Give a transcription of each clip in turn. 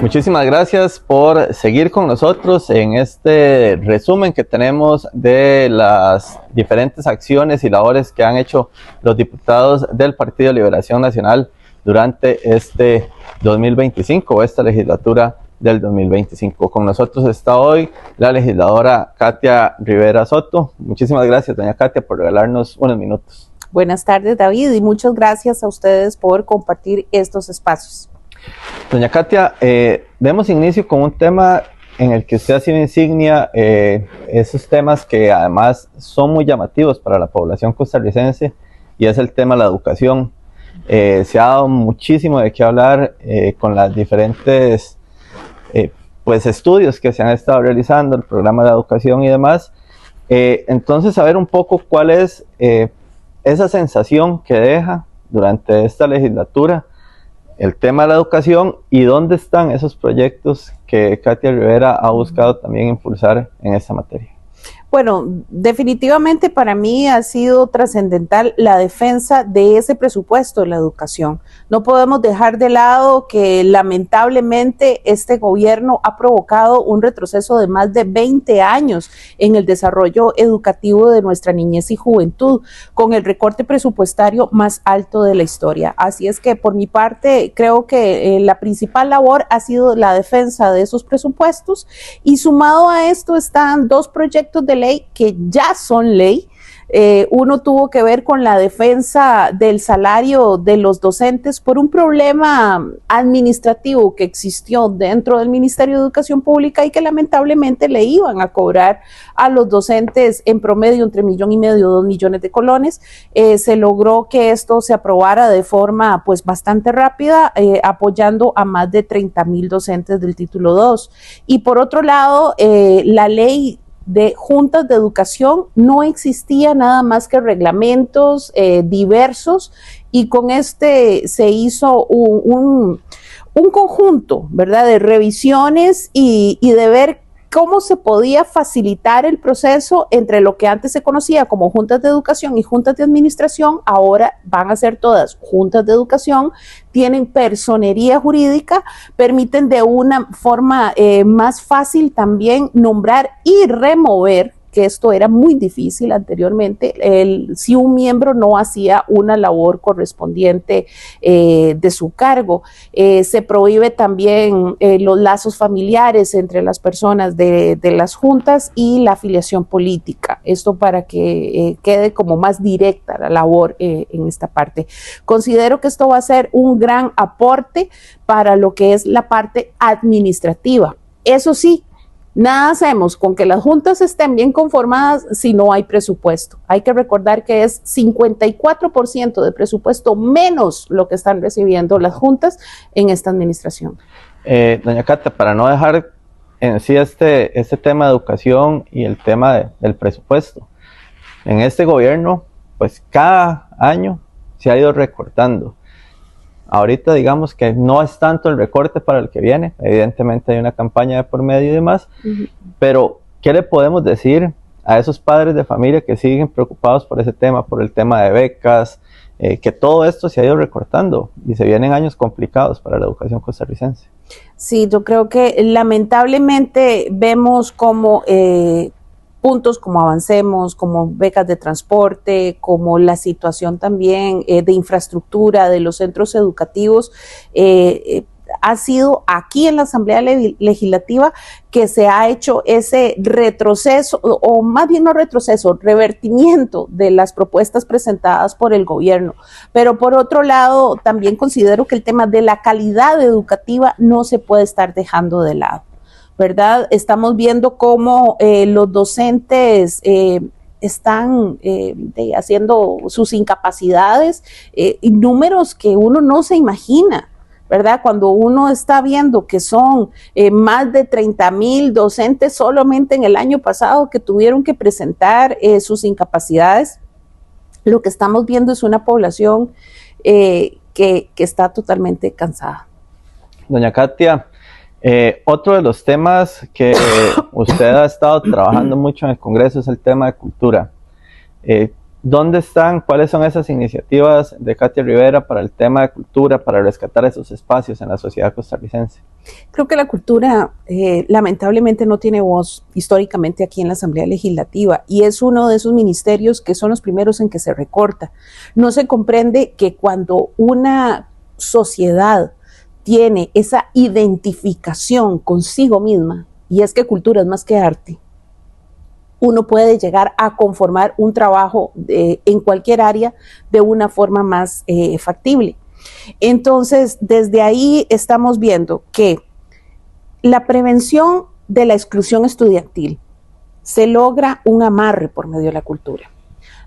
Muchísimas gracias por seguir con nosotros en este resumen que tenemos de las diferentes acciones y labores que han hecho los diputados del Partido de Liberación Nacional durante este 2025 o esta legislatura del 2025. Con nosotros está hoy la legisladora Katia Rivera Soto. Muchísimas gracias, doña Katia, por regalarnos unos minutos. Buenas tardes, David, y muchas gracias a ustedes por compartir estos espacios. Doña Katia, demos inicio con un tema en el que usted ha sido insignia, esos temas que además son muy llamativos para la población costarricense, y es el tema de la educación. Se ha dado muchísimo de qué hablar con las diferentes estudios que se han estado realizando, el programa de la educación y demás. Entonces, saber un poco cuál es esa sensación que deja durante esta legislatura el tema de la educación y dónde están esos proyectos que Katia Rivera ha buscado también impulsar en esta materia. Bueno, definitivamente para mí ha sido trascendental la defensa de ese presupuesto de la educación. No podemos dejar de lado que lamentablemente este gobierno ha provocado un retroceso de más de 20 años en el desarrollo educativo de nuestra niñez y juventud, con el recorte presupuestario más alto de la historia. Así es que por mi parte creo que la principal labor ha sido la defensa de esos presupuestos, y sumado a esto están dos proyectos de ley que ya son ley. Uno tuvo que ver con la defensa del salario de los docentes por un problema administrativo que existió dentro del Ministerio de Educación Pública y que lamentablemente le iban a cobrar a los docentes en promedio entre 1,5 millones y 2 millones de colones. Se logró que esto se aprobara de forma bastante rápida, apoyando a más de 30,000 docentes del título 2. Y por otro lado, la ley de juntas de educación no existía nada más que reglamentos diversos, y con este se hizo un conjunto, ¿verdad?, de revisiones y de ver cómo se podía facilitar el proceso entre lo que antes se conocía como juntas de educación y juntas de administración. Ahora van a ser todas juntas de educación, tienen personería jurídica, permiten de una forma más fácil también nombrar y remover, que esto era muy difícil anteriormente, si un miembro no hacía una labor correspondiente de su cargo. Se prohíbe también los lazos familiares entre las personas de las juntas y la afiliación política. Esto para que quede como más directa la labor en esta parte. Considero que esto va a ser un gran aporte para lo que es la parte administrativa. Eso sí, nada hacemos con que las juntas estén bien conformadas si no hay presupuesto. Hay que recordar que es 54% de presupuesto menos lo que están recibiendo las juntas en esta administración. Doña Katia, para no dejar en sí este tema de educación y el tema del presupuesto, en este gobierno, pues cada año se ha ido recortando. Ahorita digamos que no es tanto el recorte para el que viene, evidentemente hay una campaña de por medio y demás, pero ¿qué le podemos decir a esos padres de familia que siguen preocupados por ese tema, por el tema de becas, que todo esto se ha ido recortando y se vienen años complicados para la educación costarricense? Sí, yo creo que lamentablemente vemos como puntos como Avancemos, como becas de transporte, como la situación también de infraestructura de los centros educativos, ha sido aquí en la Asamblea Legislativa que se ha hecho ese retroceso, o más bien no retroceso, revertimiento de las propuestas presentadas por el gobierno. Pero por otro lado, también considero que el tema de la calidad educativa no se puede estar dejando de lado, ¿verdad? Estamos viendo cómo los docentes están haciendo sus incapacidades, y números que uno no se imagina, ¿verdad? Cuando uno está viendo que son más de 30,000 docentes solamente en el año pasado que tuvieron que presentar sus incapacidades, lo que estamos viendo es una población que está totalmente cansada. Doña Katia, otro de los temas que usted ha estado trabajando mucho en el Congreso es el tema de cultura. ¿Dónde están? ¿Cuáles son esas iniciativas de Katia Rivera para el tema de cultura, para rescatar esos espacios en la sociedad costarricense? Creo que la cultura lamentablemente no tiene voz históricamente aquí en la Asamblea Legislativa y es uno de esos ministerios que son los primeros en que se recorta. No se comprende que cuando una sociedad tiene esa identificación consigo misma, y es que cultura es más que arte, uno puede llegar a conformar un trabajo en cualquier área de una forma más factible. Entonces, desde ahí estamos viendo que la prevención de la exclusión estudiantil se logra un amarre por medio de la cultura.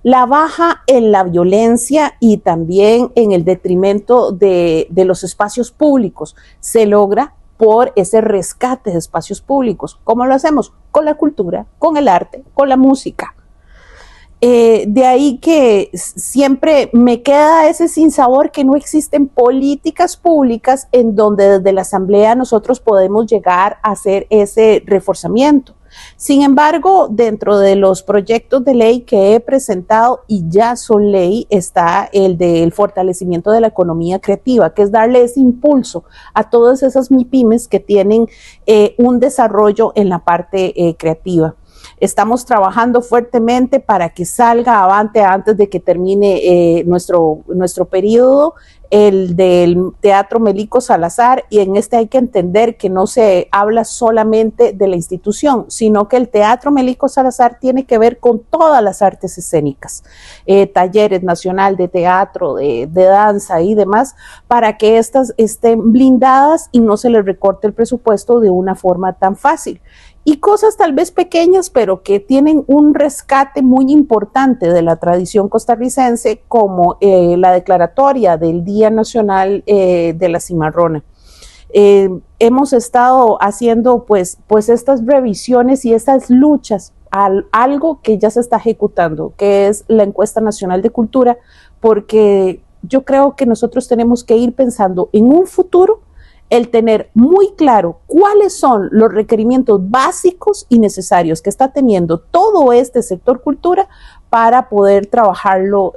La baja en la violencia y también en el detrimento de los espacios públicos se logra por ese rescate de espacios públicos. ¿Cómo lo hacemos? Con la cultura, con el arte, con la música. De ahí que siempre me queda ese sinsabor que no existen políticas públicas en donde desde la Asamblea nosotros podemos llegar a hacer ese reforzamiento. Sin embargo, dentro de los proyectos de ley que he presentado y ya son ley, está el del fortalecimiento de la economía creativa, que es darle ese impulso a todas esas MIPYMES que tienen un desarrollo en la parte creativa. Estamos trabajando fuertemente para que salga avante antes de que termine nuestro periodo, el del Teatro Melico Salazar, y en este hay que entender que no se habla solamente de la institución, sino que el Teatro Melico Salazar tiene que ver con todas las artes escénicas, talleres nacional de teatro, de danza y demás, para que estas estén blindadas y no se les recorte el presupuesto de una forma tan fácil. Y cosas tal vez pequeñas, pero que tienen un rescate muy importante de la tradición costarricense, como la declaratoria del Día Nacional de la Cimarrona. Hemos estado haciendo pues estas revisiones y estas luchas a algo que ya se está ejecutando, que es la Encuesta Nacional de Cultura, porque yo creo que nosotros tenemos que ir pensando en un futuro, el tener muy claro cuáles son los requerimientos básicos y necesarios que está teniendo todo este sector cultura para poder trabajarlo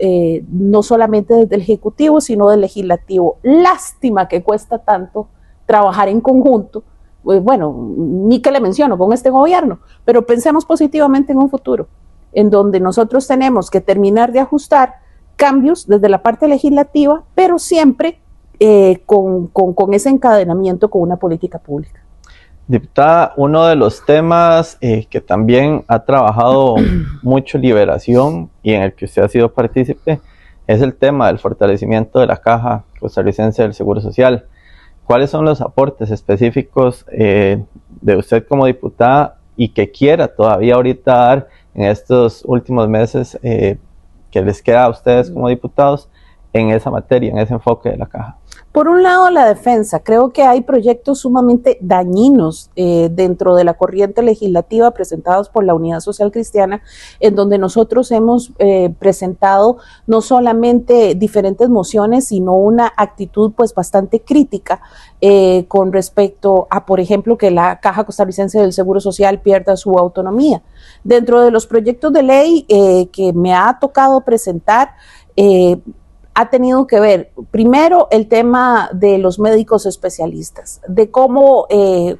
no solamente desde el Ejecutivo, sino del Legislativo. Lástima que cuesta tanto trabajar en conjunto, bueno, ni que le menciono con este gobierno, pero pensemos positivamente en un futuro, en donde nosotros tenemos que terminar de ajustar cambios desde la parte legislativa, pero siempre con ese encadenamiento con una política pública. Diputada, uno de los temas que también ha trabajado mucho Liberación y en el que usted ha sido partícipe es el tema del fortalecimiento de la Caja Costarricense del Seguro Social. ¿Cuáles son los aportes específicos de usted como diputada y que quiera todavía ahorita dar en estos últimos meses que les queda a ustedes como diputados en esa materia, en ese enfoque de la Caja? Por un lado, la defensa. Creo que hay proyectos sumamente dañinos dentro de la corriente legislativa presentados por la Unidad Social Cristiana, en donde nosotros hemos presentado no solamente diferentes mociones, sino una actitud pues bastante crítica con respecto a, por ejemplo, que la Caja Costarricense del Seguro Social pierda su autonomía. Dentro de los proyectos de ley que me ha tocado presentar, ha tenido que ver, primero, el tema de los médicos especialistas, de cómo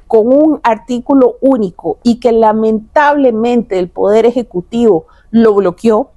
con un artículo único y que lamentablemente el Poder Ejecutivo lo bloqueó,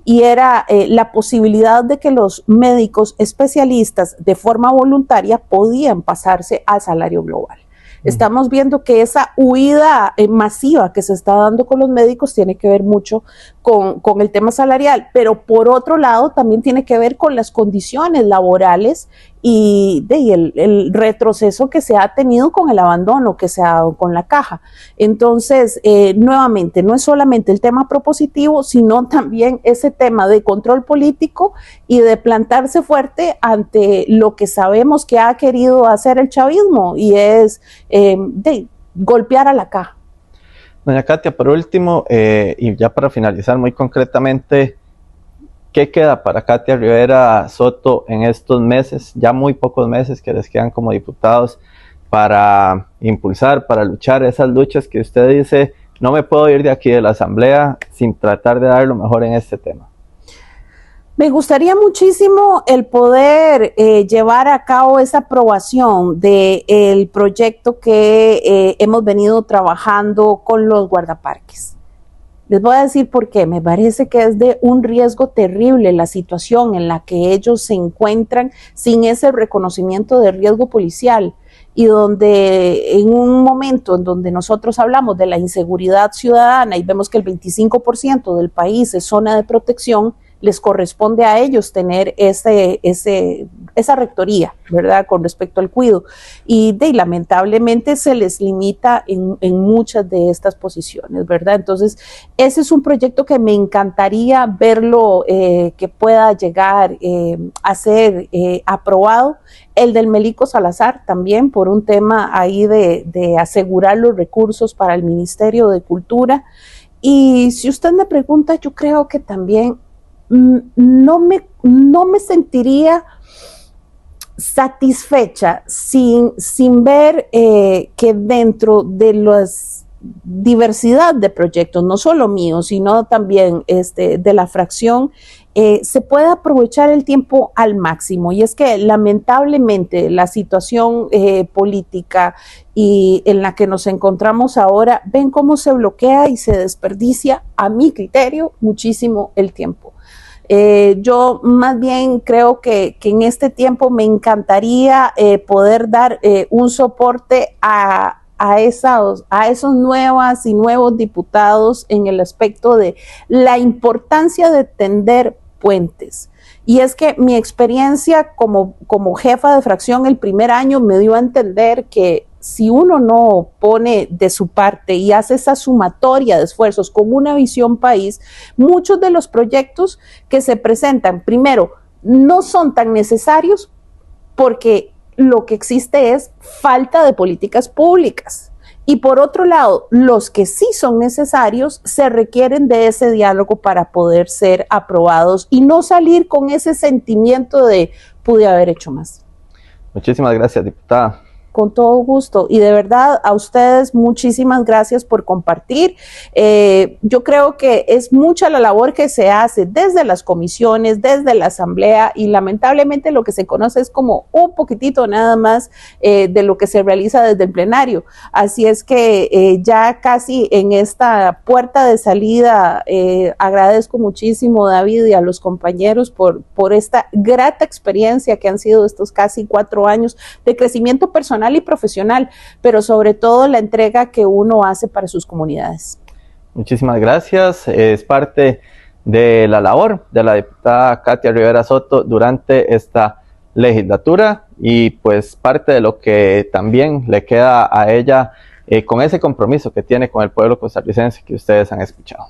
y era la posibilidad de que los médicos especialistas de forma voluntaria podían pasarse al salario global. Estamos viendo que esa huida masiva que se está dando con los médicos tiene que ver mucho con el tema salarial, pero por otro lado también tiene que ver con las condiciones laborales y el retroceso que se ha tenido con el abandono que se ha dado con la Caja. Entonces, nuevamente, no es solamente el tema propositivo, sino también ese tema de control político y de plantarse fuerte ante lo que sabemos que ha querido hacer el chavismo, y es golpear a la Caja. Doña Katia, por último, y ya para finalizar muy concretamente, ¿qué queda para Katia Rivera Soto en estos meses, ya muy pocos meses que les quedan como diputados, para impulsar, para luchar esas luchas que usted dice, no me puedo ir de aquí de la Asamblea sin tratar de dar lo mejor en este tema? Me gustaría muchísimo el poder llevar a cabo esa aprobación del proyecto que hemos venido trabajando con los guardaparques. Les voy a decir por qué. Me parece que es de un riesgo terrible la situación en la que ellos se encuentran sin ese reconocimiento de riesgo policial, y donde en un momento en donde nosotros hablamos de la inseguridad ciudadana y vemos que el 25% del país es zona de protección, les corresponde a ellos tener esa rectoría, ¿verdad?, con respecto al cuidado. Y lamentablemente se les limita en muchas de estas posiciones, ¿verdad? Entonces, ese es un proyecto que me encantaría verlo, que pueda llegar a ser aprobado. El del Melico Salazar también, por un tema ahí de asegurar los recursos para el Ministerio de Cultura. Y si usted me pregunta, yo creo que también no me sentiría satisfecha sin ver que dentro de las diversidad de proyectos, no solo míos, sino también de la fracción, se puede aprovechar el tiempo al máximo. Y es que lamentablemente la situación política y en la que nos encontramos ahora, ven cómo se bloquea y se desperdicia, a mi criterio, muchísimo el tiempo. Yo más bien creo que en este tiempo me encantaría poder dar un soporte a esos nuevas y nuevos diputados en el aspecto de la importancia de tender puentes. Y es que mi experiencia como jefa de fracción el primer año me dio a entender que si uno no pone de su parte y hace esa sumatoria de esfuerzos con una visión país, muchos de los proyectos que se presentan, primero, no son tan necesarios porque lo que existe es falta de políticas públicas. Y por otro lado, los que sí son necesarios se requieren de ese diálogo para poder ser aprobados y no salir con ese sentimiento de pude haber hecho más. Muchísimas gracias, diputada. Con todo gusto, y de verdad a ustedes muchísimas gracias por compartir. Yo creo que es mucha la labor que se hace desde las comisiones, desde la asamblea, y lamentablemente lo que se conoce es como un poquitito nada más de lo que se realiza desde el plenario. Así es que ya casi en esta puerta de salida agradezco muchísimo, David, y a los compañeros por esta grata experiencia que han sido estos casi 4 años de crecimiento personal y profesional, pero sobre todo la entrega que uno hace para sus comunidades. Muchísimas gracias. Es parte de la labor de la diputada Katia Rivera Soto durante esta legislatura y pues parte de lo que también le queda a ella con ese compromiso que tiene con el pueblo costarricense que ustedes han escuchado.